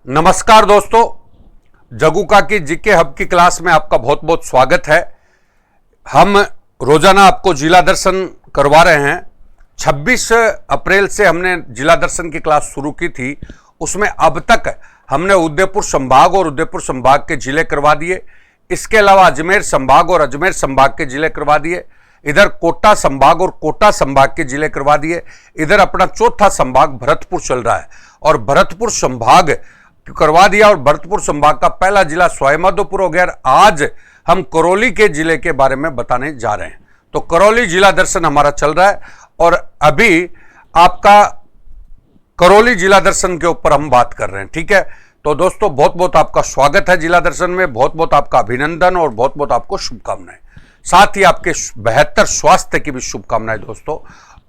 नमस्कार दोस्तों, जगुका की जीके हब की क्लास में आपका बहुत बहुत स्वागत है। हम रोजाना आपको जिला दर्शन करवा रहे हैं। 26 अप्रैल से हमने जिला दर्शन की क्लास शुरू की थी। उसमें अब तक हमने उदयपुर संभाग और उदयपुर संभाग के जिले करवा दिए। इसके अलावा अजमेर संभाग और अजमेर संभाग के जिले करवा दिए। इधर कोटा संभाग और कोटा संभाग के जिले करवा दिए। इधर अपना चौथा संभाग भरतपुर चल रहा है और भरतपुर संभाग करवा दिया और भरतपुर संभाग का पहला जिला सवाई माधोपुर हो गया। आज हम करौली के जिले के बारे में बताने जा रहे हैं। तो करौली जिला दर्शन हमारा चल रहा है और अभी आपका करौली जिला दर्शन के ऊपर हम बात कर रहे हैं। ठीक है, तो दोस्तों बहुत बहुत आपका स्वागत है जिला दर्शन में। बहुत बहुत आपका अभिनंदन और बहुत बहुत आपको शुभकामनाएं, साथ ही आपके बेहतर स्वास्थ्य की भी शुभकामनाएं। दोस्तों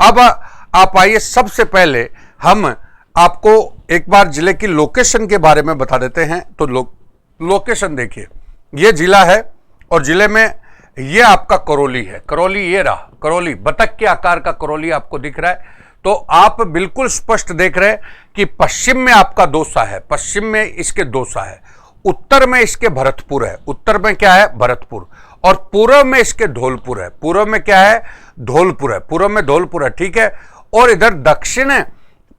अब आप आइए, सबसे पहले हम आपको एक बार जिले की लोकेशन के बारे में बता देते हैं। तो लोकेशन देखिए, ये जिला है और जिले में ये आपका करौली है। करौली ये रहा, करौली बतख के आकार का करौली आपको दिख रहा है। तो आप बिल्कुल स्पष्ट देख रहे हैं कि पश्चिम में आपका दौसा है, पश्चिम में इसके दौसा है, उत्तर में इसके भरतपुर है, उत्तर में क्या है भरतपुर, और पूर्व में इसके धौलपुर है, पूर्व में क्या है धौलपुर है, पूर्व में धौलपुर है। ठीक है, और इधर दक्षिण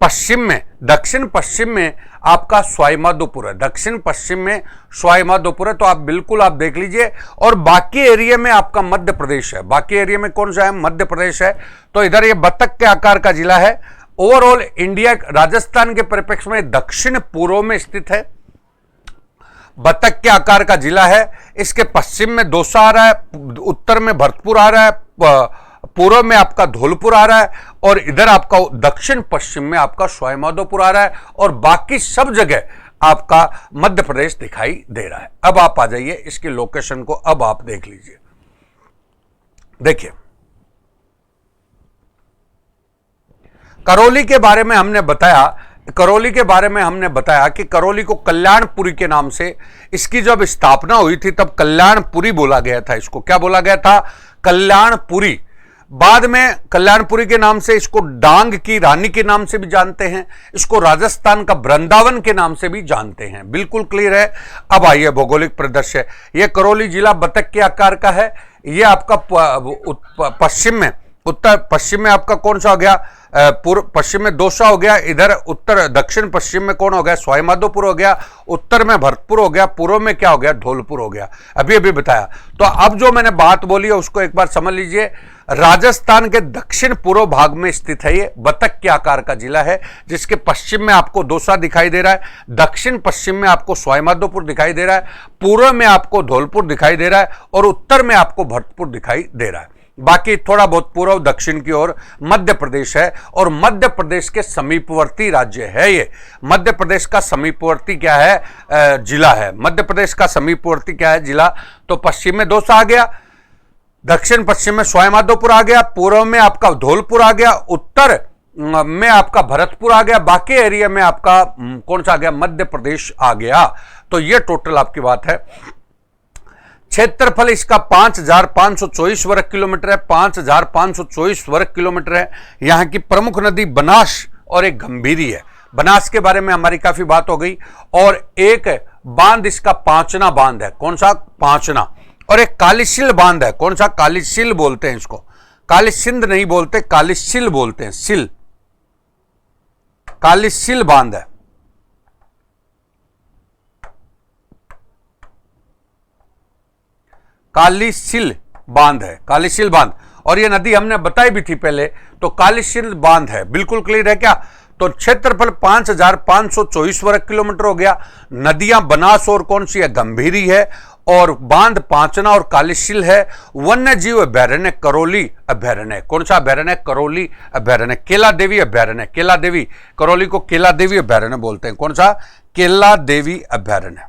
पश्चिम में आपका सवाई माधोपुर है, दक्षिण पश्चिम में सवाई माधोपुर है। तो आप बिल्कुल आप देख लीजिए। और बाकी एरिया में आपका मध्य प्रदेश है। बाकी एरिया में कौन सा है? मध्य प्रदेश है। तो इधर ये बतख के आकार का जिला है। ओवरऑल इंडिया राजस्थान के परिप्रेक्ष्य में दक्षिण पूर्व में स्थित है, बतख के आकार का जिला है। इसके पश्चिम में दौसा आ रहा है, उत्तर में भरतपुर आ रहा है, पूर्व में आपका धौलपुर आ रहा है और इधर आपका दक्षिण पश्चिम में आपका सवाई माधोपुर आ रहा है और बाकी सब जगह आपका मध्य प्रदेश दिखाई दे रहा है। अब आप आ जाइए इसकी लोकेशन को, अब आप देख लीजिए। देखिए, करौली के बारे में हमने बताया कि करौली को कल्याणपुरी के नाम से इसकी जब स्थापना हुई थी तब कल्याणपुरी बोला गया था। इसको क्या बोला गया था? कल्याणपुरी। बाद में कल्याणपुरी के नाम से इसको डांग की रानी के नाम से भी जानते हैं, इसको राजस्थान का वृंदावन के नाम से भी जानते हैं। बिल्कुल क्लियर है। अब आइए भौगोलिक परिदृश्य। यह करौली जिला बतख के आकार का है। यह आपका पश्चिम में, उत्तर पश्चिम में आपका कौन सा हो गया? पूर्व पश्चिम में दौसा हो गया। इधर उत्तर दक्षिण पश्चिम में कौन हो गया? सवाई माधोपुर हो गया। उत्तर में भरतपुर हो गया। पूर्व में क्या हो गया? धौलपुर हो गया। अभी बताया। तो अब जो मैंने बात बोली है उसको एक बार समझ लीजिए। राजस्थान के दक्षिण पूर्व भाग में स्थित है। ये बतख के आकार का जिला है जिसके पश्चिम में आपको दौसा दिखाई दे रहा है, दक्षिण पश्चिम में आपको सवाई माधोपुर दिखाई दे रहा है, पूर्व में आपको धौलपुर दिखाई दे रहा है और उत्तर में आपको भरतपुर दिखाई दे रहा है। बाकी थोड़ा बहुत पूर्व दक्षिण की ओर मध्य प्रदेश है और मध्य प्रदेश के समीपवर्ती राज्य है। ये मध्य प्रदेश का समीपवर्ती क्या है? जिला है। मध्य प्रदेश का समीपवर्ती क्या है? जिला। तो पश्चिम में दौसा आ गया, दक्षिण पश्चिम में सवाई माधोपुर आ गया, पूर्व में आपका धौलपुर आ गया, उत्तर में आपका भरतपुर आ गया, बाकी एरिया में आपका कौन सा आ गया? मध्य प्रदेश आ गया। तो ये टोटल आपकी बात है। क्षेत्रफल इसका 5524 वर्ग किलोमीटर है, 5524 वर्ग किलोमीटर है। यहाँ की प्रमुख नदी बनास और एक गंभीरी है। बनास के बारे में हमारी काफी बात हो गई। और एक बांध इसका पांचना बांध है। कौन सा? पांचना। और एक कालीसिल बांध है। कौन सा? कालीसिल बोलते हैं इसको, कालीसिंध नहीं बोलते, कालीसिल बोलते हैं। सिल, कालीसिल बांध है। कालीसिल बांध है, कालीसिल बांध। और ये नदी हमने बताई भी थी पहले। तो कालीसिल बांध है। बिल्कुल क्लियर है क्या? तो क्षेत्रफल 5524 वर्ग किलोमीटर हो गया। नदियां बनास और कौन सी है? गंभीरी है। और बांध पांचना और कालीसिल है। वन्य जीव अभयारण्य करौली अभयारण्य। कौन सा अभयारण्य? करौली अभयारण्य। केला देवी अभयारण्य। केला देवी, करौली को केला देवी अभयारण्य बोलते हैं। कौन सा? केला देवी अभयारण्य।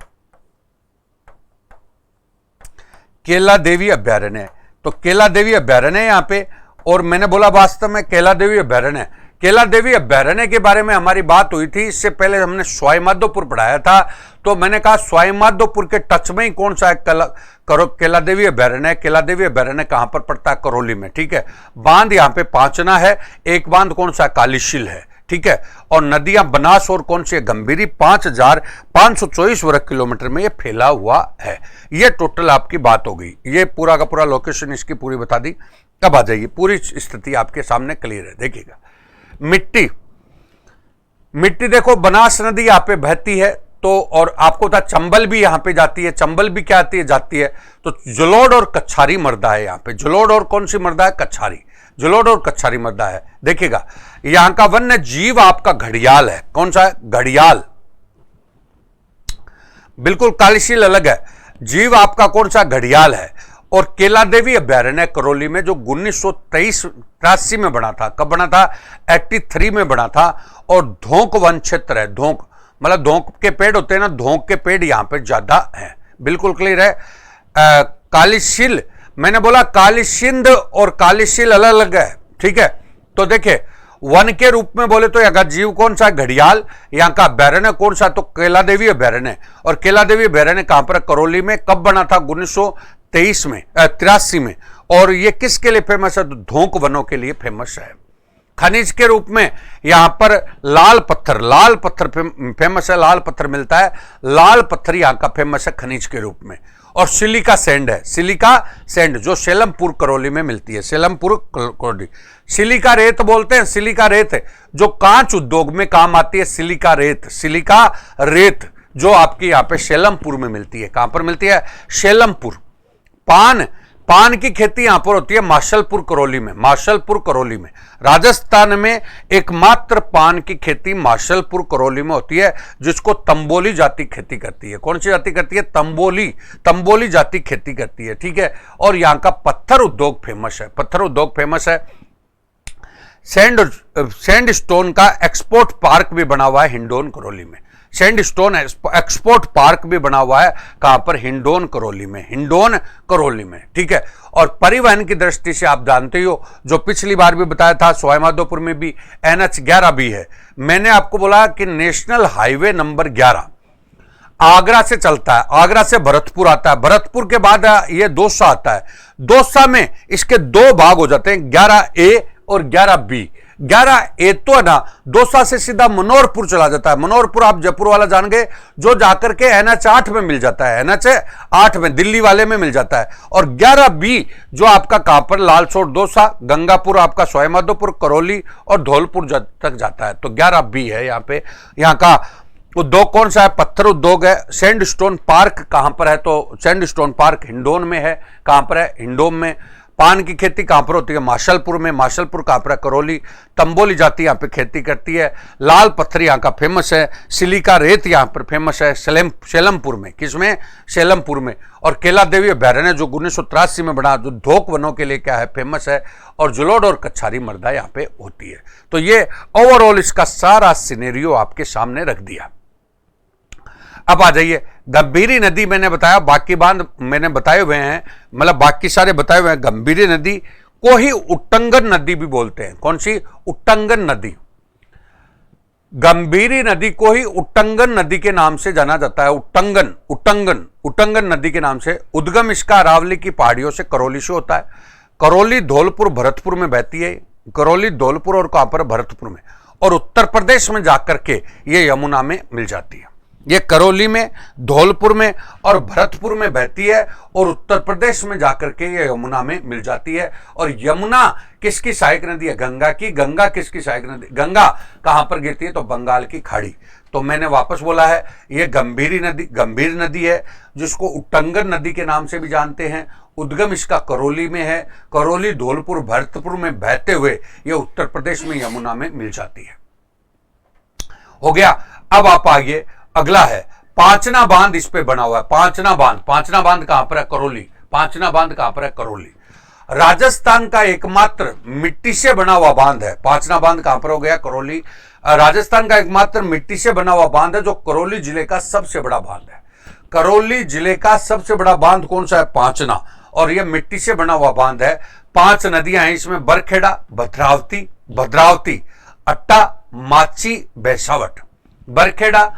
केला देवी अभयारण्य। तो केला देवी अभयारण्य यहाँ पे। और मैंने बोला वास्तव में केला देवी अभयारण्य, केला देवी अभयारण्य के बारे में हमारी बात हुई थी। इससे पहले हमने सवाई माधोपुर पढ़ाया था। तो मैंने कहा सवाई माधोपुर के टच में ही कौन सा है? केला देवी अभयारण्य। केला देवी अभयारण्य कहां पर पड़ता है? करौली में। ठीक है। बांध यहाँ पे पांचना है। एक बांध कौन सा? कालीसिल है। ठीक है। और नदियां बनास और कौन सी है, गंभीरी 5524 वर्ग किलोमीटर में ये फैला हुआ है। ये टोटल आपकी बात हो गई, ये पूरा का पूरा लोकेशन इसकी पूरी बता दी। अब आ जाइए, पूरी स्थिति आपके सामने क्लियर है। देखिएगा, मिट्टी देखो, बनास नदी यहाँ पे बहती है, तो और आपको था चंबल भी यहाँ पे जाती है। चंबल भी क्या आती है, जाती है। तो जलोढ़ और कच्छारी मृदा है यहाँ पे। जलोढ़ और कौन सी मृदा है, कच्छारी। जलोढ़ और कच्छारी मृदा है। देखिएगा, यहाँ का वन्य जीव आपका घड़ियाल है। कौन सा है, घड़ियाल। बिल्कुल कालीशील अलग है, जीव आपका कौन सा, घड़ियाल है। और केला देवी अभ्यारण्य करौली में, जो 1983 में बना था। कब बना था, 83 में बना था। और धोंक वन क्षेत्र है। धोंक मतलब धोंक के पेड़ होते हैं ना, धोंक के पेड़ यहाँ पे ज्यादा है। बिल्कुल क्लियर है। कालीशील, मैंने बोला कालीसिंध और कालीशील अलग अलग है, ठीक है। तो देखिए, वन के रूप में बोले तो यहाँ जीव कौन सा, घड़ियाल। यहाँ का अभ्यारण्य कौन सा, तो केला देवी अभ्यारण्य। और केला देवी अभ्यारण्य कहां पर, करौली में। कब बना था, 1923 में, 83 में। और ये किसके लिए फेमस है, तो धोंक वनों के लिए फेमस है। खनिज के रूप में यहां पर लाल पत्थर फेमस है। लाल पत्थर मिलता है, लाल पत्थर यहां का फेमस है खनिज के रूप में। और सिलिका सैंड है, सिलिका सैंड जो सेलमपुर करौली में मिलती है। सेलमपुर करौली, सिलिका रेत बोलते हैं। सिलिका रेत जो कांच उद्योग में काम आती है, सिलिका रेत जो आपकी यहाँ पे सेलमपुर में मिलती है। कहां पर मिलती है, सेलमपुर। पान की खेती यहां पर होती है माशलपुर करौली में। राजस्थान में एकमात्र पान की खेती माशलपुर करौली में होती है, जिसको तंबोली जाति खेती करती है। कौन सी जाति करती है, तंबोली जाति खेती करती है, ठीक है। और यहां का पत्थर उद्योग फेमस है। सैंडस्टोन का एक्सपोर्ट पार्क भी बना हुआ है हिंडोन करौली में। सैंडस्टोन एक्सपोर्ट पार्क भी बना हुआ है, कहां पर, हिंडोन करौली में, ठीक है। और परिवहन की दृष्टि से आप जानते हो, जो पिछली बार भी बताया था, सवाईमाधोपुर में भी NH11 भी है। मैंने आपको बोला कि नेशनल हाईवे नंबर 11 आगरा से चलता है, आगरा से भरतपुर आता है, भरतपुर के बाद ये दौसा आता है। दौसा में इसके दो भाग हो जाते हैं, 11A और 11B। 11A तो है ना, दौसा से सीधा मनोहरपुर चला जाता है। मनोहरपुर आप जयपुर वाला जान गए, जो जाकर के NH8 में मिल जाता है, NH8 में, दिल्ली वाले में मिल जाता है। और 11B जो आपका कहां पर, लालसोट, दौसा, गंगापुर, आपका सवाईमाधोपुर, करौली और धौलपुर तक जाता है। तो 11B है यहाँ पे। यहाँ का उद्योग कौन सा है, पत्थर उद्योग है। सैंडस्टोन पार्क कहां पर है, तो सैंडस्टोन पार्क हिंडोन में है। कहां पर है, हिंडोन में। पान की खेती कहां पर होती है, माशलपुर में। माशलपुर कहां पर है, करौली। तंबोली जाति यहां पे खेती करती है। लाल पत्थर यहां का फेमस है। सिलिका रेत यहां पर फेमस है, सेलमपुर में। किसमें, सेलमपुर में। और केला देवी अभ्यारण्य जो 1983 में बना, जो धोक वनों के लिए क्या है, फेमस है। और जलोढ़ और कच्छारी मृदा यहां पे होती है। तो ये ओवरऑल इसका सारा सिनेरियो आपके सामने रख दिया। अब आ जाइए, गंभीरी नदी मैंने बताया, बाकी बांध मैंने बताए हुए हैं, मतलब बाकी सारे बताए हुए हैं। गंभीरी नदी को ही उट्टंगन नदी भी बोलते हैं। कौन सी, उट्टंगन नदी। गंभीरी नदी को ही उट्टंगन नदी के नाम से जाना जाता है। उट्टंगन नदी के नाम से। उद्गम इसका अरावली की पहाड़ियों से, करौली से होता है। करौली, धौलपुर, भरतपुर में बहती है। करौली, धौलपुर और कहां पर, भरतपुर में। और उत्तर प्रदेश में जाकर के ये यमुना में मिल जाती है। ये करौली में, धौलपुर में और भरतपुर में बहती है। और उत्तर प्रदेश में जाकर के ये यमुना में मिल जाती है। और यमुना किसकी सहायक नदी है, गंगा की। गंगा किसकी सहायक नदी, गंगा कहां पर गिरती है, तो बंगाल की खाड़ी। तो मैंने वापस बोला है, ये गंभीर नदी है, जिसको उट्टंगन नदी के नाम से भी जानते हैं। उद्गम इसका करौली में है। करौली, धौलपुर, भरतपुर में बहते हुए ये उत्तर प्रदेश में यमुना में मिल जाती है। हो गया। अब आप आगे, अगला है पांचना बांध, इस पे बना हुआ है। पांचना बांध कहां पर है, करौली। पांचना बांध कहां पर है, करौली। राजस्थान का एकमात्र मिट्टी से बना हुआ बांध है। पांचना बांध कहां पर हो गया, करौली। राजस्थान का एकमात्र मिट्टी से बना हुआ बांध है, जो करौली जिले का सबसे बड़ा बांध है। करौली जिले का सबसे बड़ा बांध कौन सा है, पांचना। और यह मिट्टी से बना हुआ बांध है। 5 नदियां हैं इसमें, बरखेड़ा, भद्रावती, अट्टा, माची, बेसावट। बरखेड़ा,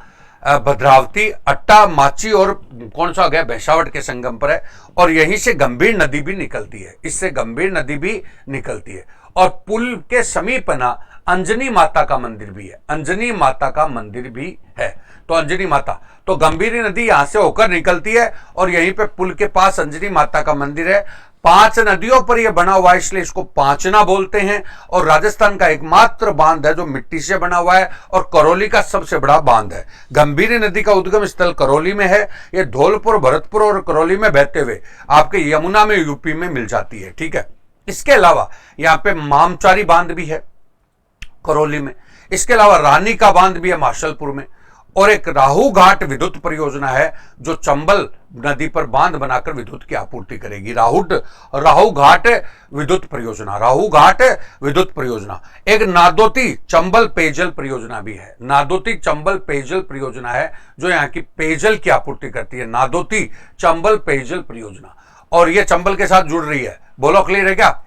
भद्रावती, अट्टा, माची और कौन सा हो गया, बेसावट के संगम पर है। और यहीं से गंभीर नदी भी निकलती है। इससे गंभीर नदी भी निकलती है। और पुल के समीप ना अंजनी माता का मंदिर भी है, अंजनी माता का मंदिर भी है। तो अंजनी माता, तो गंभीरी नदी यहां से होकर निकलती है और यहीं पे पुल के पास अंजनी माता का मंदिर है। 5 नदियों पर यह बना हुआ है, इसलिए इसको पांचना बोलते हैं। और राजस्थान का एकमात्र बांध है जो मिट्टी से बना हुआ है और करौली का सबसे बड़ा बांध है। गंभीरी नदी का उद्गम स्थल करौली में है। यह धौलपुर, भरतपुर और करौली में बहते हुए आपके यमुना में, यूपी में मिल जाती है। ठीक है, इसके अलावा यहां पे मामचारी बांध भी है करौली में। इसके अलावा रानी का बांध भी है माशलपुर में। और एक राहु घाट विद्युत परियोजना है जो चंबल नदी पर बांध बनाकर विद्युत की आपूर्ति करेगी। राहु घाट विद्युत परियोजना, राहु घाट विद्युत परियोजना। एक नादोती चंबल पेयजल परियोजना भी है। नादोती चंबल पेयजल परियोजना है जो यहाँ की पेयजल की आपूर्ति करती है। नादोती चंबल पेयजल परियोजना, और ये चंबल के साथ जुड़ रही है। बोलो क्लियर है क्या?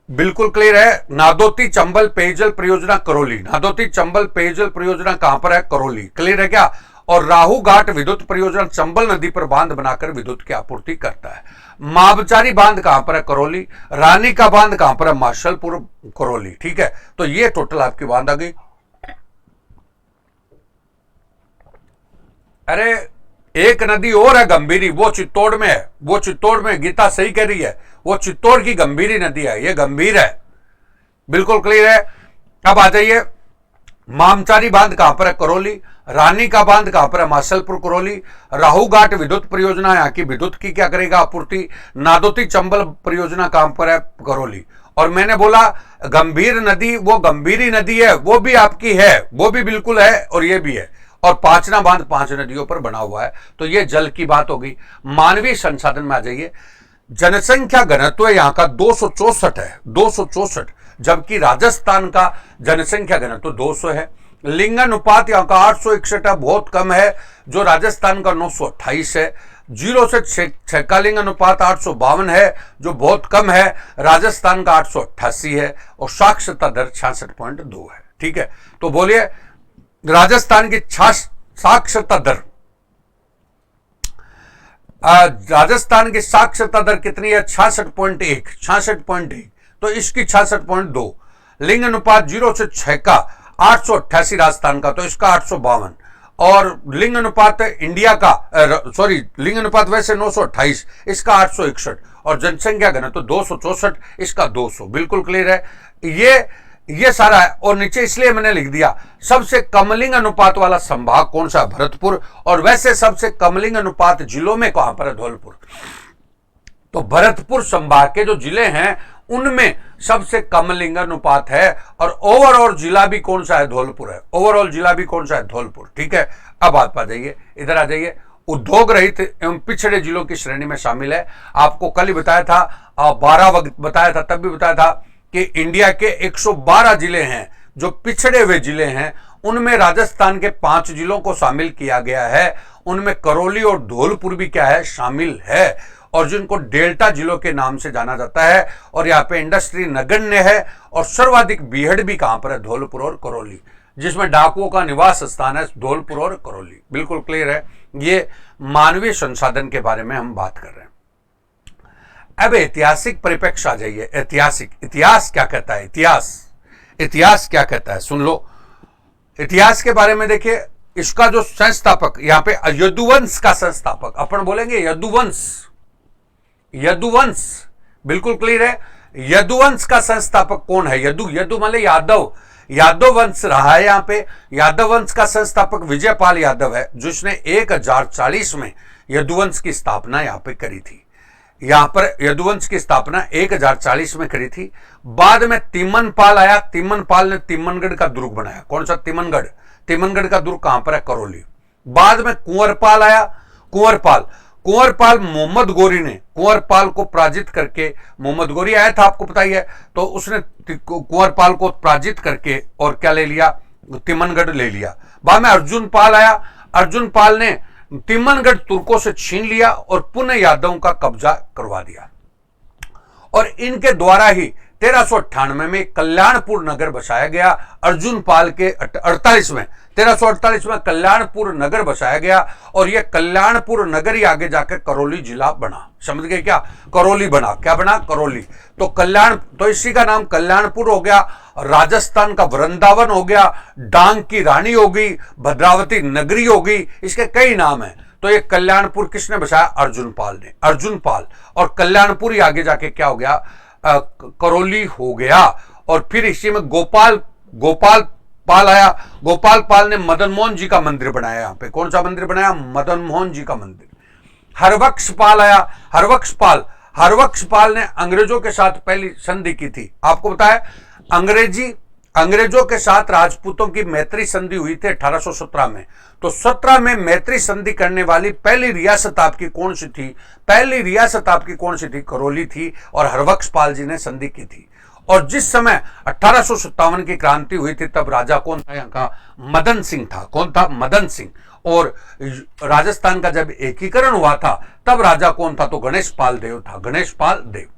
बिल्कुल क्लियर है। नादोती चंबल पेयजल परियोजना करौली, नादोती चंबल पेयजल परियोजना कहां पर है? करौली। क्लियर है क्या? और राहु घाट विद्युत परियोजना चंबल नदी पर बांध बनाकर विद्युत की आपूर्ति करता है। माबचारी बांध कहां पर है? करौली। रानी का बांध कहां पर है? माशलपुर, करौली। ठीक है, तो ये टोटल आपकी बांध आ गई। अरे एक नदी और है गंभीरी, वो चित्तौड़ में है, वो चित्तौड़ में। गीता सही कह रही है, वो चित्तौड़ की गंभीरी नदी है, ये गंभीर है। बिल्कुल क्लियर है। अब आ जाइए, मामचारी बांध कहां पर है? करौली। रानी का बांध कहां पर है? माशलपुर, करौली। राहु घाट विद्युत परियोजना यहाँ की विद्युत की क्या करेगा? आपूर्ति। नादोती चंबल परियोजना कहां पर है? करौली। और मैंने बोला गंभीर नदी, वो गंभीरी नदी है, वो भी आपकी है, वो भी बिल्कुल है, और ये भी है। और पांचना बांध 5 नदियों पर बना हुआ है। तो ये जल की बात हो गई। मानवीय संसाधन में आ जाइए। जनसंख्या घनत्व यहां का 264 है, 264, जबकि राजस्थान का जनसंख्या घनत्व 200 है। लिंगानुपात यहां का 861 है, बहुत कम है, जो राजस्थान का 928 है। 0 से 6 का लिंगानुपात 852 है, जो बहुत कम है, राजस्थान का 888 है। और साक्षरता दर 66.2 है। ठीक है, तो बोलिए राजस्थान की साक्षरता दर, राजस्थान की साक्षरता दर कितनी है? 66.1, 66.1। तो इसकी 66.2। लिंग अनुपात 0 से 6 का 888 राजस्थान का, तो इसका 852। और लिंग अनुपात इंडिया का, सॉरी, लिंग अनुपात वैसे 928, इसका 861। और जनसंख्या घनत्व 264, इसका 200। बिल्कुल क्लियर है। ये सारा है। और नीचे इसलिए मैंने लिख दिया सबसे कम लिंग अनुपात वाला संभाग कौन सा? भरतपुर। और वैसे सबसे कम लिंग अनुपात जिलों में कहां पर है? धौलपुर। तो भरतपुर संभाग के जो जिले हैं उनमें सबसे कम लिंग अनुपात है। और ओवरऑल जिला भी कौन सा है? धौलपुर है। ओवरऑल जिला भी कौन सा है? धौलपुर। ठीक है, अब आप आ जाइए, इधर आ जाइए। उद्योग रहित एवं पिछड़े जिलों की श्रेणी में शामिल है। आपको कल ही बताया था, 12 वक्त बताया था, तब भी बताया था कि इंडिया के 112 जिले हैं जो पिछड़े हुए जिले हैं। उनमें राजस्थान के 5 जिलों को शामिल किया गया है। उनमें करौली और धौलपुर भी क्या है? शामिल है। और जिनको डेल्टा जिलों के नाम से जाना जाता है। और यहाँ पे इंडस्ट्री नगण्य है। और सर्वाधिक बीहड़ भी कहां पर है? धौलपुर और करौली, जिसमें डाकुओं का निवास स्थान है धौलपुर और करौली। बिल्कुल क्लियर है। ये मानवीय संसाधन के बारे में हम बात कर रहे हैं। अब ऐतिहासिक परिप्रेक्ष्य आ जाइए। ऐतिहासिक, इतिहास क्या कहता है? इतिहास क्या कहता है? सुन लो। इतिहास के बारे में देखिए, इसका जो संस्थापक यहाँ पे यदुवंश का संस्थापक, अपन बोलेंगे यदुवंश, यदुवंश। बिल्कुल क्लियर है। यदुवंश का संस्थापक कौन है? यदु मतलब यादव, यादव वंश रहा है यहाँ पे। यादव वंश का संस्थापक विजयपाल यादव है, जिसने 1040 में यदुवंश की स्थापना यहाँ पे करी थी। यहां पर यदुवंश की स्थापना 1040 में करी थी। बाद में तिम्मनपाल आया। तिम्मनपाल ने तिम्मनगढ़ का दुर्ग बनाया। कौन सा? तिम्मनगढ़। तिम्मनगढ़ का दुर्ग कहां पर है? करौली। बाद में कुंवरपाल आया। कुंवरपाल मोहम्मद गोरी ने कुंवरपाल को पराजित करके, मोहम्मद गोरी आया था, आपको पता ही है, तो उसने कुंवरपाल को पराजित करके और क्या ले लिया? तिम्मनगढ़ ले लिया। बाद में अर्जुनपाल आया। अर्जुनपाल ने तिम्मनगढ़ तुर्कों से छीन लिया और पुनः यादवों का कब्जा करवा दिया। और इनके द्वारा ही 1398 में कल्याणपुर नगर बसाया गया। अर्जुन पाल के 48 में 1348 में कल्याणपुर नगर बसाया गया और यह कल्याणपुर नगर ही आगे जाकर करौली जिला बना। समझ गए क्या? करौली बना। क्या बना? करौली। तो कल्याण, तो इसी का नाम कल्याणपुर हो गया। राजस्थान का वृंदावन हो गया, डांग की रानी हो गई, भद्रावती नगरी हो गई, इसके कई नाम हैं। तो ये कल्याणपुर किसने बसाया? अर्जुन पाल ने। अर्जुन पाल। और कल्याणपुर ही आगे जाके क्या हो गया? करौली हो गया। और फिर इसी में गोपाल पाल आया। गोपाल पाल ने मदन मोहन जी का मंदिर बनाया। यहां पे कौन सा मंदिर बनाया? मदन मोहन जी का मंदिर। हरबख्श पाल आया। हरबख्श पाल ने अंग्रेजों के साथ पहली संधि की थी। आपको बताया अंग्रेजों के साथ राजपूतों की मैत्री संधि हुई थी 1817 में। तो 17 में मैत्री संधि करने वाली पहली रियासत आपकी कौन सी थी? पहली रियासत आपकी कौन सी थी? करौली थी। और हरबख्श पाल जी ने संधि की थी। और जिस समय 1857 की क्रांति हुई थी तब राजा कौन था यहाँ का? मदन सिंह था। कौन था? मदन सिंह। और राजस्थान का जब एकीकरण हुआ था तब राजा कौन था? तो गणेश पाल देव था। गणेश पाल देव।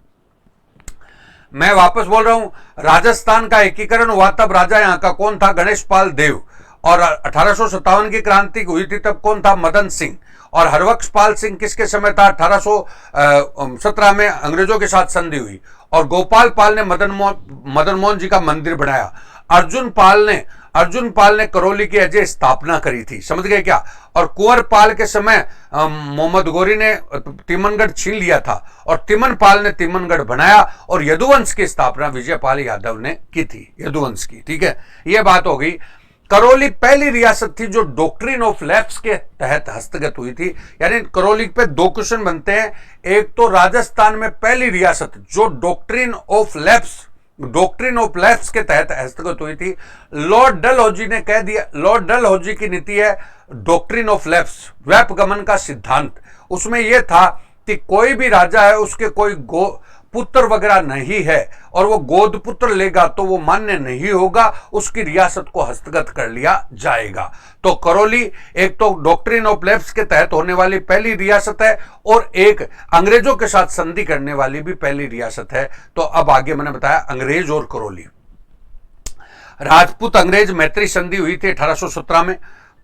मैं वापस बोल रहा हूं, राजस्थान का एकीकरण हुआ तब राजा यहां का कौन था? गणेश पाल देव। और 1857 की क्रांति हुई थी तब कौन था? मदन सिंह। और हरबख्श पाल सिंह किसके समय था? 1817 में अंग्रेजों के साथ संधि हुई। और गोपाल पाल ने मदन मोहन जी का मंदिर बनाया। अर्जुन पाल ने करौली की अजय स्थापना करी थी। समझ गए क्या? और कुंवर पाल के समय मोहम्मद गोरी ने तिमनगढ़ छीन लिया था और तिमन पाल ने तिमनगढ़ बनाया और यदुवंश की स्थापना विजयपाल यादव ने की थी। यदुवंश की। ठीक है, यह बात हो गई। करौली पहली रियासत थी जो डॉक्ट्रिन ऑफ लैप्स के तहत हस्तगत हुई थी। यानी करौली पे दो क्वेश्चन बनते हैं। एक तो राजस्थान में पहली रियासत जो डॉक्ट्रिन ऑफ लैप्स के तहत हस्तगत हुई थी। लॉर्ड डलहौजी ने कह दिया, लॉर्ड डलहौजी की नीति है डॉक्ट्रिन ऑफ लैप्स, व्यापगमन का सिद्धांत। उसमें यह था कि कोई भी राजा है उसके कोई पुत्र वगैरह नहीं है और वो गोद पुत्र लेगा तो वो मान्य नहीं होगा, उसकी रियासत को हस्तगत कर लिया जाएगा। तो करौली एक तो डॉक्ट्रिन ऑफ लैप्स के तहत होने वाली पहली रियासत है और एक अंग्रेजों के साथ संधि करने वाली भी पहली रियासत है। तो अब आगे मैंने बताया अंग्रेज और करौली। राजपूत अंग्रेज मैत्री संधि हुई थी 1817 में,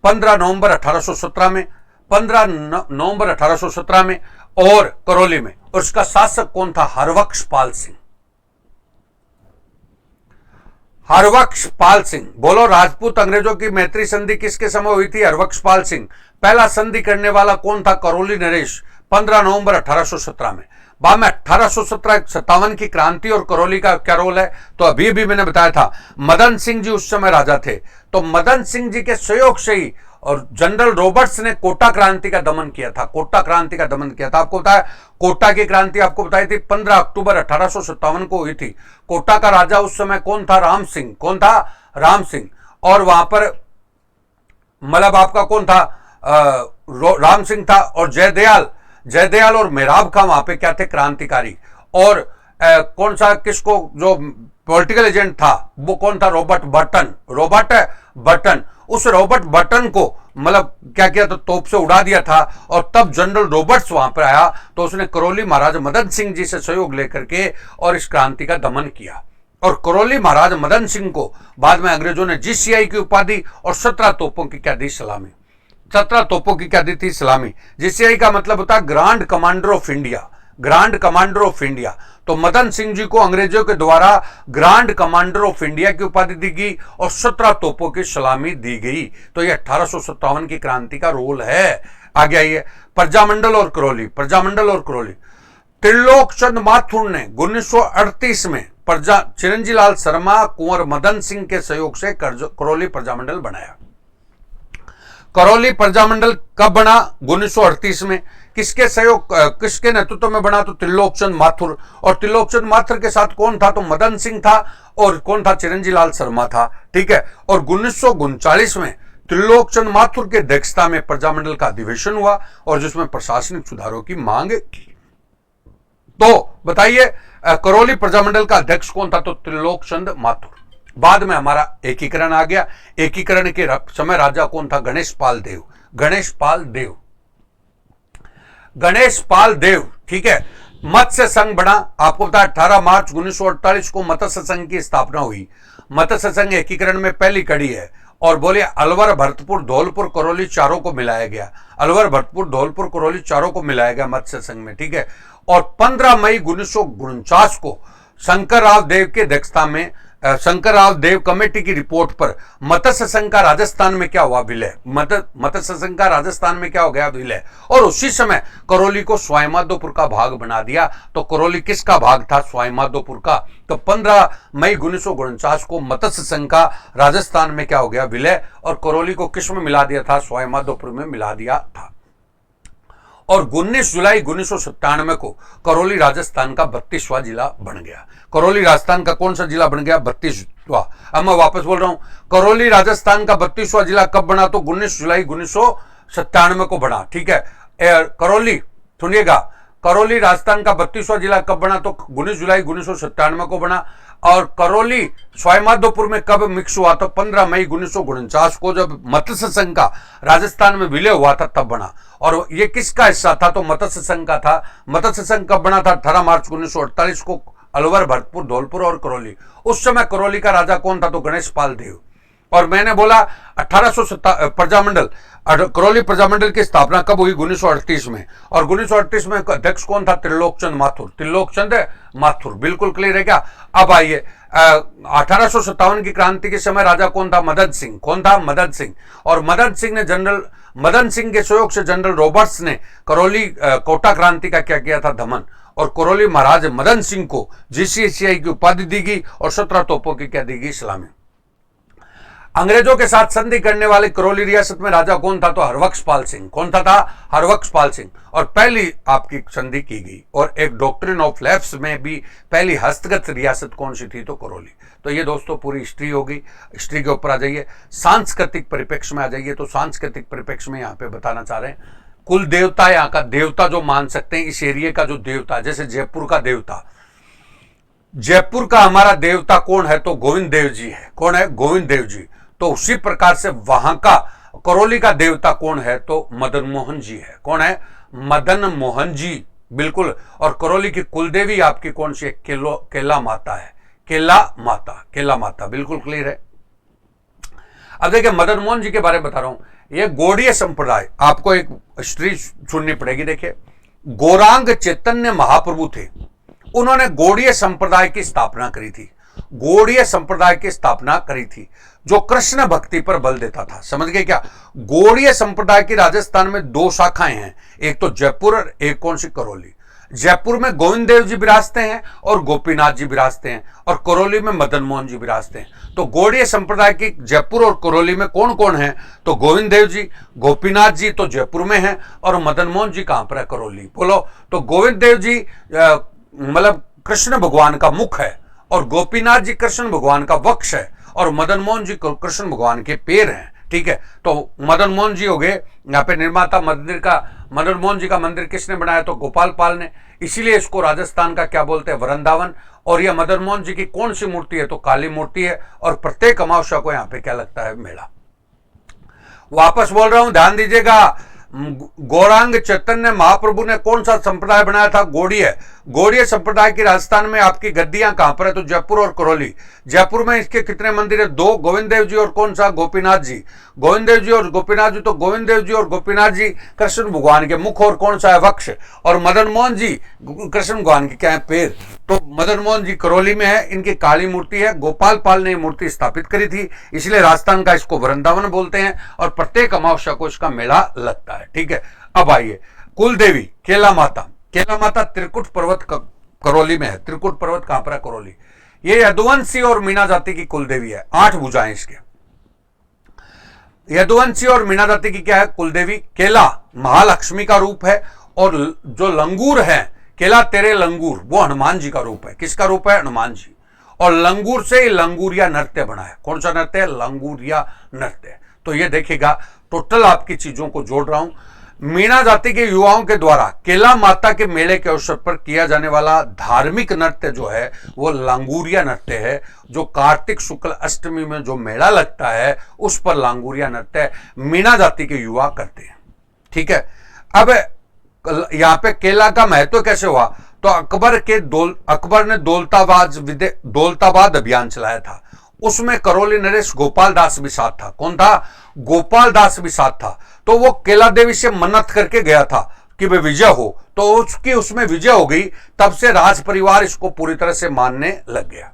15 नवंबर 1817 में, 15 नवंबर 1817 में और करौली में। और उसका शासक कौन था? हरबख्श पाल सिंह। हरबख्श पाल सिंह। बोलो, राजपूत अंग्रेजों की मैत्री संधि किसके समय हुई थी? हरबख्श पाल सिंह। पहला संधि करने वाला कौन था? करौली नरेश, 15 नवंबर 1817 में। बाद में 1857 की क्रांति और करौली का क्या रोल है? तो अभी भी मैंने बताया था मदन सिंह जी उस समय राजा थे। तो मदन सिंह जी के सहयोग से ही और जनरल रॉबर्ट्स ने कोटा क्रांति का दमन किया था। कोटा क्रांति का दमन किया था। आपको बताया कोटा की क्रांति आपको बताई थी 15 अक्टूबर 1857 को हुई थी। कोटा का राजा उस समय कौन था? राम सिंह। कौन था? राम सिंह। और वहां पर मतलब आपका कौन था? राम सिंह था और जयदयाल और मेहराब खां वहां पे क्या थे? क्रांतिकारी। और कौन सा किसको जो पॉलिटिकल एजेंट था वो कौन था? Robert Burton. उस रॉबर्ट बर्टन को मतलब क्या किया? तो तोप से उड़ा दिया था। और तब जनरल रॉबर्ट्स वहां पर आया तो उसने करौली महाराज मदन सिंह जी से सहयोग लेकर के और इस क्रांति का दमन किया। और करौली महाराज मदन सिंह को बाद में अंग्रेजों ने GCI की उपाधि और 17 तोपों की क्या दी? सलामी। 17 तोपों की क्या दी थी? सलामी। GCI का मतलब होता है grand commander of India. Grand commander of India. तो मदन सिंह जी को अंग्रेजों के द्वारा ग्रांड कमांडर ऑफ इंडिया की उपाधि दी गई और 17 तोपों की सलामी दी गई। तो यह 1857 की क्रांति का रोल है। आगे आइए, प्रजामंडल और करौली। त्रिलोक चंद माथुर ने 1938 में चिरंजी लाल शर्मा कुंवर मदन सिंह के सहयोग से करौली प्रजामंडल बनाया। करौली प्रजामंडल कब बना? 1938 में। किसके नेतृत्व में बना? तो त्रिलोक चंद माथुर। और त्रिलोक चंद माथुर के साथ कौन था? तो मदन सिंह था और कौन था? चिरंजी लाल शर्मा था। ठीक है। और 1939 में त्रिलोक चंद माथुर के अध्यक्षता में प्रजामंडल का अधिवेशन हुआ और जिसमें प्रशासनिक सुधारों की मांग की। तो बताइए करौली प्रजामंडल का अध्यक्ष कौन था? तो त्रिलोक चंद माथुर। बाद में हमारा एकीकरण आ गया। एकीकरण के समय राजा कौन था? गणेश पाल देव। ठीक है। मत्स्य संघ बना। आपको पता है 18 मार्च 1948 को मत्स्य संघ की स्थापना हुई। मत्स्य संघ एकीकरण में पहली कड़ी है। और बोले अलवर, भरतपुर, धौलपुर, करौली चारों को मिलाया गया। अलवर, भरतपुर, धौलपुर, करौली चारों को मिलाया गया मत्स्य संघ में, ठीक है। और 15 मई 1949 को शंकर राव देव की अध्यक्षता में शंकर राव देव कमेटी की रिपोर्ट पर मत्स्य संघ का राजस्थान में क्या हुआ विलय, मत्स्य संघ का राजस्थान में क्या हो गया विलय। और उसी समय करौली को सवाईमाधोपुर का भाग बना दिया। तो करौली किसका भाग था? सवाईमाधोपुर का। तो 15 मई 1949 को मत्स्य संघ का राजस्थान में क्या हो गया विलय, और करौली को किस में मिला दिया था? सवाईमाधोपुर में मिला दिया था। और 19 जुलाई 1997 को करौली राजस्थान का 32वां जिला बन गया। करौली राजस्थान का कौन सा जिला बन गया? 32वां। अब मैं वापस बोल रहा हूं, करौली राजस्थान का 32वां जिला कब बना? तो 19 जुलाई 1997 को बना, ठीक है। करौली, सुनिएगा, करौली राजस्थान का 32वां जिला कब बना? तो 19 जुलाई 1997 को बना। और करौली सवाईमाधोपुर में कब मिक्स हुआ? तो 15 मई 1949 को, जब मत्स्य संघ का राजस्थान में विलय हुआ था तब बना। और ये किसका हिस्सा था? तो मत्स्य संघ का था। मत्स्य संघ कब बना था? 18 मार्च 1948 को। अलवर, भरतपुर, धौलपुर और करौली। उस समय करौली का राजा कौन था? तो गणेश पाल देव। और मैंने बोला 1870 प्रजामंडल, करौली प्रजामंडल की स्थापना कब हुई? 1938 में। और 1938 में अध्यक्ष कौन था? त्रिलोकचंद माथुर। त्रिलोकचंद माथुर, बिल्कुल क्लियर है क्या? अब आइए, 1857 की क्रांति के समय राजा कौन था? मदन सिंह। कौन था? मदन सिंह। और मदन सिंह के सहयोग से जनरल रॉबर्ट्स ने करौली कोटा क्रांति का क्या किया था? दमन। और करौली महाराज मदन सिंह को GCCI की उपाधि दी गई और 17 तोपों की क्या दी गई? सलामी। अंग्रेजों के साथ संधि करने वाले करौली रियासत में राजा कौन था? तो हरबख्श पाल सिंह। कौन था? हरबख्श पाल सिंह। और पहली आपकी संधि की गई। और एक डॉक्ट्रिन ऑफ लैप्स में भी पहली हस्तगत रियासत कौन सी थी? तो करौली। तो ये दोस्तों पूरी हिस्ट्री होगी। हिस्ट्री के ऊपर आ जाइए, सांस्कृतिक परिप्रेक्ष्य में आ जाइए। तो सांस्कृतिक परिप्रेक्ष्य में यहाँ पे बताना चाह रहे हैं, कुल देवता, यहाँ का देवता जो मान सकते हैं इस एरिया का जो देवता, जैसे जयपुर का देवता, जयपुर का हमारा देवता कौन है? तो गोविंद देव जी है। कौन है? गोविंद देव जी। तो उसी प्रकार से वहां का करौली का देवता कौन है? तो मदन मोहन जी है। कौन है? मदन मोहन जी, बिल्कुल। और करौली की कुलदेवी आपकी कौन सी है? केला माता है। केला माता, बिल्कुल क्लियर है। अब देखिए, मदन मोहन जी के बारे में बता रहा हूं। ये गौड़ीय संप्रदाय, आपको एक हिस्ट्री सुननी पड़ेगी। देखिए, गौरांग चैतन्य महाप्रभु थे, उन्होंने गौड़ीय संप्रदाय की स्थापना करी थी। गौड़ीय संप्रदाय की स्थापना करी थी जो कृष्ण भक्ति पर बल देता था। समझ गए क्या? गौड़ीय संप्रदाय की राजस्थान में 2 शाखाएं हैं, एक तो जयपुर और एक कौन सी? करौली। जयपुर में गोविंद देव जी विराजते हैं और गोपीनाथ जी विराजते हैं, और करौली में मदन मोहन जी विराजते हैं। तो गौड़ीय संप्रदाय की जयपुर और करौली में कौन कौन है? तो गोविंद देव जी, गोपीनाथ जी तो जयपुर में हैं, और मदन मोहन जी कहां पर है? करौली। बोलो। तो गोविंद देव जी मतलब कृष्ण भगवान का मुख है, और गोपीनाथ जी कृष्ण भगवान का वक्ष है, और मदन मोहन जी कृष्ण भगवान के पैर हैं, ठीक है। तो मदन मोहन जी हो गए यहाँ पे निर्माता मंदिर का। मदन मोहन जी का मंदिर किसने बनाया? तो गोपाल पाल ने। इसीलिए इसको राजस्थान का क्या बोलते हैं? वृंदावन। और यह मदन मोहन जी की कौन सी मूर्ति है? तो काली मूर्ति है। और प्रत्येक अमावस्या को यहाँ पे क्या लगता है? मेला। वापस बोल रहा हूं, ध्यान दीजिएगा। गौरांग चैतन्य महाप्रभु ने कौन सा संप्रदाय बनाया था? गौड़ीय। गौड़ीय संप्रदाय की राजस्थान में आपकी गद्दियां कहां पर है? तो जयपुर और करौली। जयपुर में इसके कितने मंदिर है? 2, गोविंद देव जी और कौन सा? गोपीनाथ जी। गोविंद देव जी और गोपीनाथ जी। तो गोविंद देव जी और गोपीनाथ जी कृष्ण भगवान के मुख और कौन सा है? वक्ष। और मदन मोहन जी कृष्ण भगवान के क्या है? पैर। तो मदन मोहन जी करौली में है, इनकी काली मूर्ति है। गोपाल पाल ने मूर्ति स्थापित करी थी, इसलिए राजस्थान का इसको वृंदावन बोलते हैं, और प्रत्येक अमावस्या को इसका मेला लगता है, ठीक है। अब आइए, कुल देवी केला माता। केला माता त्रिकुट पर्वत करौली में है। त्रिकुट पर्वत कहां पर है? करौली। ये यदुवंशी और मीणा जाति की कुल देवी है। 8 भुजाएं इसके। यदुवंशी और मीणा जाति की क्या है? कुल देवी। केला महालक्ष्मी का रूप है, और जो लंगूर है, केला तेरे लंगूर, वो हनुमान जी का रूप है। किसका रूप है? हनुमान जी। और लंगूर से लंगूरिया नृत्य बना है। कौन सा नृत्य? लंगूरिया नृत्य। तो ये देखिएगा, टोटल आपकी चीजों को जोड़ रहा हूं। मीणा जाति के युवाओं के द्वारा केला माता के मेले के अवसर पर किया जाने वाला धार्मिक नृत्य जो है वो लांगूरिया नृत्य है, जो कार्तिक शुक्ल अष्टमी में जो मेला लगता है उस पर लांगूरिया नृत्य मीणा जाति के युवा करते हैं, ठीक है। अब यहां पे केला का महत्व कैसे हुआ? तो अकबर ने दौलताबाद अभियान चलाया था। उसमें करौली नरेश गोपाल दास भी साथ था। कौन था? गोपाल दास भी साथ था। तो वो केला देवी से मन्नत करके गया था कि वे विजय हो, तो उसकी उसमें विजय हो गई। तब से राज परिवार इसको पूरी तरह से मानने लग गया।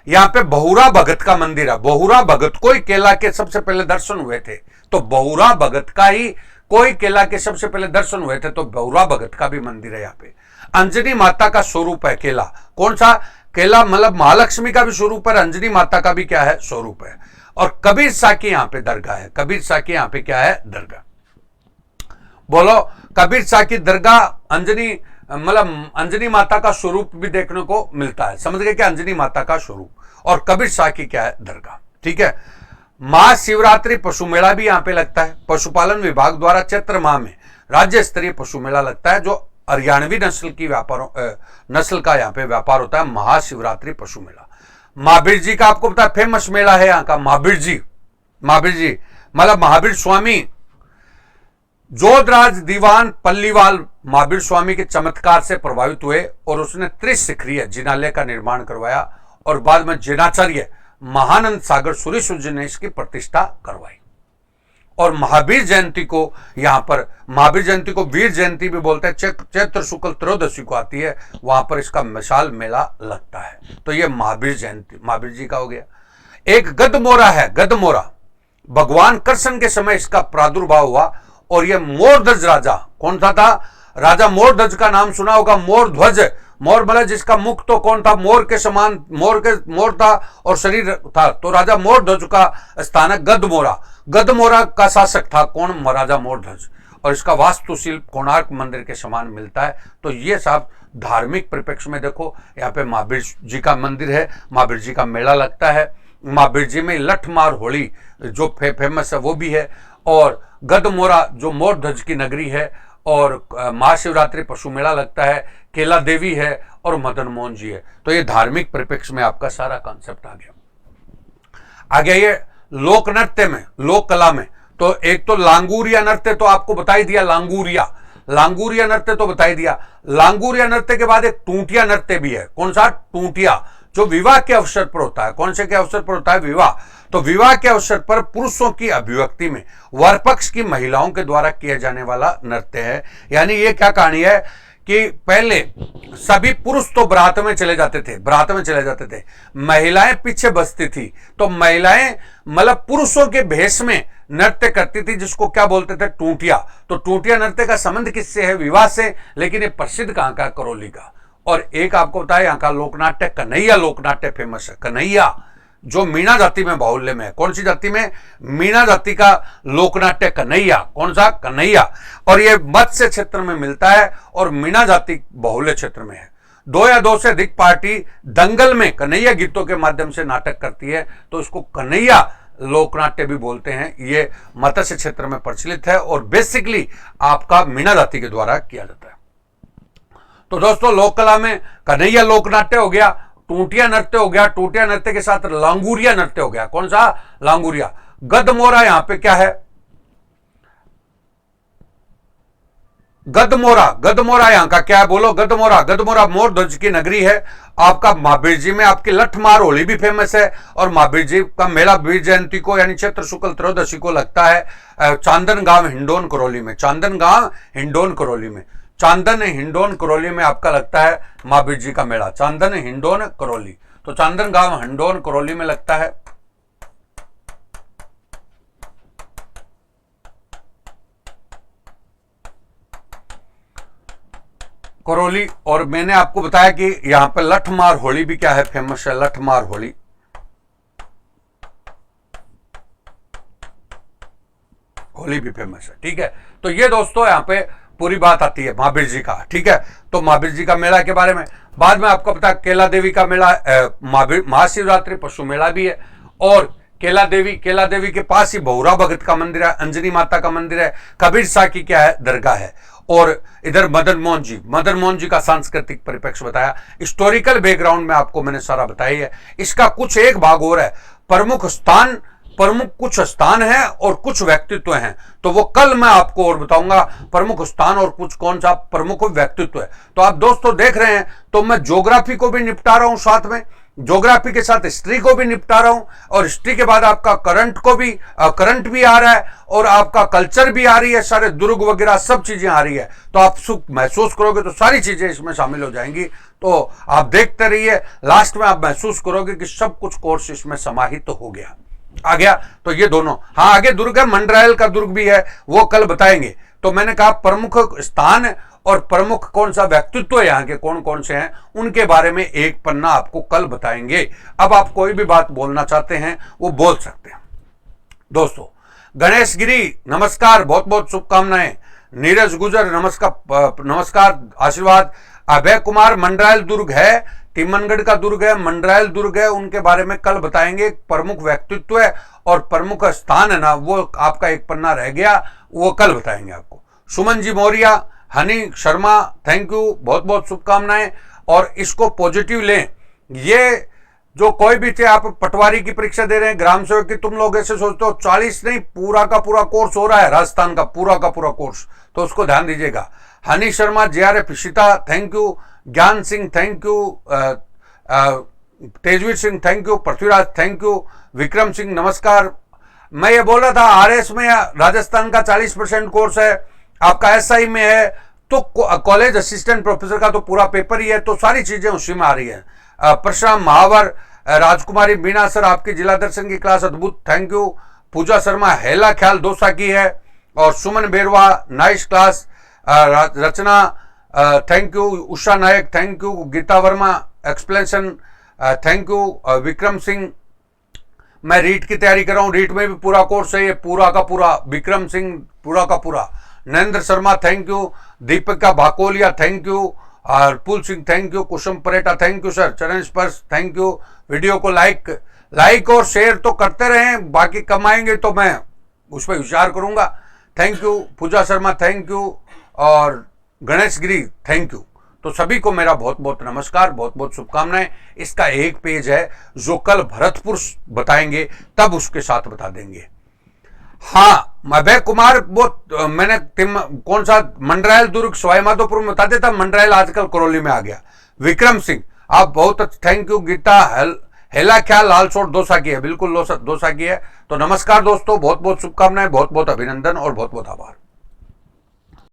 यहां पे बहुरा भगत का मंदिर है। बहुरा भगत को ही केला के सबसे पहले दर्शन हुए थे, तो बहुरा भगत का ही कोई केला के सबसे पहले दर्शन हुए थे, तो बहुरा भगत का भी मंदिर है। यहाँ पे अंजनी माता का स्वरूप है केला। कौन सा? केला मतलब महालक्ष्मी का भी स्वरूप है, अंजनी माता का भी क्या है? स्वरूप है। और कबीर शाह की यहाँ पे दरगाह है। कबीर शाह की यहाँ पे क्या है? दरगाह। बोलो, कबीर शाह की दरगाह अंजनी मतलब अंजनी माता का स्वरूप भी देखने को मिलता है। समझ गए क्या? अंजनी माता का स्वरूप और कबीर शाह की क्या है? दरगाह। ठीक है। महाशिवरात्रि पशु मेला भी यहाँ पे लगता है। पशुपालन विभाग द्वारा चैत्र माह में राज्य स्तरीय पशु मेला लगता है, जो हरियाणवी नस्ल का यहाँ पे व्यापार होता है। महाशिवरात्रि पशु मेला। महावीर जी का आपको पता है फेमस मेला है यहाँ का। महावीर जी मतलब महावीर स्वामी, जोधराज दीवान पल्लीवाल महावीर स्वामी के चमत्कार से प्रभावित हुए और उसने त्रिशिखरीय जिनालय का निर्माण करवाया और बाद में जिनाचार्य महानंद सागर सूर्यसूर्य ने इसकी प्रतिष्ठा करवाई। और महावीर जयंती को यहां पर, महावीर जयंती को वीर जयंती भी बोलते हैं, चैत्र शुक्ल त्रयोदशी को आती है, वहां पर इसका विशाल मेला लगता है। तो यह महावीर जयंती महावीर जी का हो गया। एक गदमोरा है। गदमोरा भगवान कृष्ण के समय इसका प्रादुर्भाव हुआ और यह मोरध्वज राजा, कौन सा था? राजा मोरध्वज का नाम सुना होगा। मोरध्वज, मोर मतलब जिसका मुख तो कौन था? मोर के समान, मोर था और शरीर था, तो राजा मोरध्वज का स्थानक गदमोरा। गदमोरा का शासक था कौन? महाराजा मोरध्वज। और इसका वास्तुशिल्प कोणार्क मंदिर के समान मिलता है। तो ये साहब धार्मिक परिप्रेक्ष्य में देखो, यहाँ पे महावीर जी का मंदिर है, महावीर जी का मेला लगता है। महावीर जी में लठमार होली जो फेमस है वो भी है, और गदमोरा जो मोरध्वज की नगरी है, और महाशिवरात्रि पशु मेला लगता है, केला देवी है और मदन मोहन जी है। तो ये धार्मिक परिप्रेक्ष्य में आपका सारा कॉन्सेप्ट आ गया। आगे ये लोक नृत्य में, लोक कला में, तो एक तो लांगूरिया नृत्य तो आपको बता ही दिया। लांगूरिया नृत्य तो बता ही दिया। लांगूरिया नृत्य के बाद एक टूटिया नृत्य भी है। कौन सा? टूटिया, जो विवाह के अवसर पर होता है। कौन से के अवसर पर होता है? विवाह। तो विवाह के अवसर पर पुरुषों की अभिव्यक्ति में वर पक्ष की महिलाओं के द्वारा किया जाने वाला नृत्य है। यानी ये क्या कहानी है कि पहले सभी पुरुष तो बारात में चले जाते थे, महिलाएं पीछे बसती थी। तो महिलाएं मतलब पुरुषों के भेष में नृत्य करती थी, जिसको क्या बोलते थे? टूटिया। तो टूटिया नृत्य का संबंध किससे है? विवाह से। लेकिन ये प्रसिद्ध कहां का? करौली का। और एक आपको बताया यहाँ का लोकनाट्य, कन्हैया लोकनाट्य फेमस है। कन्हैया जो मीणा जाति में बाहुल्य में है। कौन सी जाति में? मीणा जाति का लोकनाट्य कन्हैया। कौन सा? कन्हैया। और ये मत्स्य क्षेत्र में मिलता है और मीणा जाति बाहुल्य क्षेत्र में है। 2 या 2 से अधिक पार्टी दंगल में कन्हैया गीतों के माध्यम से नाटक करती है, तो इसको कन्हैया लोकनाट्य भी बोलते हैं। ये मत्स्य क्षेत्र में प्रचलित है और बेसिकली आपका मीणा जाति के द्वारा किया जाता है। तो दोस्तों, लोक कला में कन्हैया लोकनाट्य हो गया, टूटिया नृत्य हो गया, टूटिया नृत्य के साथ लांगूरिया नृत्य हो गया। कौन सा? लांगूरिया। गदमोरा यहां पे क्या है? गदमोरा यहां का क्या है? बोलो। गदमोरा मोरध्वज की नगरी है। आपका महावीर जी में आपकी लठमार होली भी फेमस है, और महावीर जी का मेला वीर जयंती को यानी चैत्र शुक्ल त्रयोदशी को लगता है चांदन गांव हिंडोन करौली में। चांदन हिंडोन करौली में आपका लगता है महावीर जी का मेला। चांदन हिंडोन करौली, तो चांदन गांव हिंडोन करौली में लगता है। करौली। और मैंने आपको बताया कि यहां पर लठमार होली भी क्या है? फेमस है। लठमार होली भी फेमस है। ठीक है। तो ये दोस्तों यहां पे पूरी बात आती है महावीर जी का। ठीक है। तो महावीर जी का मेला के बारे में बाद में आपको पता है केला देवी का मेला, महाशिवरात्रि पशु मेला भी है। और केला देवी के पास ही बहुरा भगत का मंदिर है, अंजनी माता का मंदिर है, कबीर शाह की क्या है? दरगाह है। और इधर मदन मोहन जी का सांस्कृतिक परिप्रेक्ष्य बताया। हिस्टोरिकल बैकग्राउंड में आपको मैंने सारा बताया है। इसका कुछ एक भाग और है। प्रमुख स्थान प्रमुख कुछ स्थान है और कुछ व्यक्तित्व हैं, तो वो कल मैं आपको और बताऊंगा प्रमुख स्थान और कुछ कौन सा प्रमुख व्यक्तित्व है। तो आप दोस्तों देख रहे हैं, तो मैं ज्योग्राफी को भी निपटा रहा हूं, साथ में ज्योग्राफी के साथ हिस्ट्री को भी निपटा रहा हूं, और हिस्ट्री के बाद आपका करंट भी आ रहा है, और आपका कल्चर भी आ रही है, सारे दुर्ग वगैरह सब चीजें आ रही है। तो आप सुख महसूस करोगे तो सारी चीजें इसमें शामिल हो जाएंगी। तो आप देखते रहिए, लास्ट में आप महसूस करोगे कि सब कुछ कोर्स इसमें समाहित तो हो गया, आ गया। तो ये दोनों, हाँ आगे दुर्ग है, मंडरायल का दुर्ग भी है, वो कल बताएंगे। तो मैंने कहा प्रमुख स्थान और प्रमुख कौन सा व्यक्तित्व यहाँ के कौन कौन से हैं, उनके बारे में एक पन्ना आपको कल बताएंगे। अब आप कोई भी बात बोलना चाहते हैं वो बोल सकते हैं। दोस्तों गणेश गिरी नमस्कार, बहुत बहुत शुभकामनाएं। नीरज गुजर नमस्कार, आशीर्वाद। अभय कुमार मंडरायल दुर्ग है, तिमनगढ़ का दुर्ग है, मंडरायल दुर्ग है, उनके बारे में कल बताएंगे। प्रमुख व्यक्तित्व है और प्रमुख स्थान है ना, वो आपका एक पन्ना रह गया, वो कल बताएंगे आपको। सुमन जी मौर्य, हनी शर्मा, थैंक यू, बहुत बहुत शुभकामनाएं। और इसको पॉजिटिव लें। ये जो कोई भी थे, आप पटवारी की परीक्षा दे रहे हैं, ग्राम सेवक की, तुम लोग ऐसे सोचते हो 40 नहीं, पूरा का पूरा कोर्स हो रहा है राजस्थान का पूरा कोर्स, तो उसको ध्यान दीजिएगा। Honey Sharma, JRF Ishita, thank you. Gyan Singh, thank you. Tejveer Singh, thank you. Prithviraj, thank you. Vikram Singh, नमस्कार। मैं ये बोल रहा था RS में राजस्थान का 40% कोर्स है, आपका SI में है, तो कॉलेज असिस्टेंट प्रोफेसर का तो पूरा पेपर ही है, तो सारी चीजें उसी में आ रही है। प्रशांत महावर, राजकुमारी मीना सर, आपकी जिला दर्शन की क्लास अद्भुत, थैंक यू। पूजा शर्मा, हेला ख्याल दौसा की है। और Suman Berwa, nice class. Rachna, thank you. Usha Nayak, thank you. Geeta Verma, explanation, thank you. Vikram Singh, मैं रीट की तैयारी कर रहा हूँ, रीट में भी पूरा कोर्स है ये, पूरा का पूरा। विक्रम सिंह, पूरा का पूरा। Narendra Sharma, thank you. Deepika Bhakolia, thank you. Harpul Singh, thank you. Kusum Pareta, thank you sir. चरण स्पर्श, थैंक यू। वीडियो को लाइक और शेयर तो करते रहें, बाकी कमाएंगे तो मैं उस पर विचार करूंगा। Thank you. Pooja Sharma, thank you. और गणेश गिरी, थैंक यू। तो सभी को मेरा बहुत बहुत नमस्कार, बहुत बहुत शुभकामनाएं। इसका एक पेज है जो कल भरतपुर बताएंगे, तब उसके साथ बता देंगे। हाँ, अभय कुमार, वो मैंने कौन सा मंडरायल दुर्ग सवाई माधोपुर में बता देता, मंडरायल आजकल करौली में आ गया। विक्रम सिंह, आप बहुत थैंक यू। गीता, हेला ख्याल लालसोट दौसा की है, बिल्कुल दौसा की है। तो नमस्कार दोस्तों, बहुत बहुत शुभकामनाएं, बहुत बहुत अभिनंदन और बहुत बहुत आभार।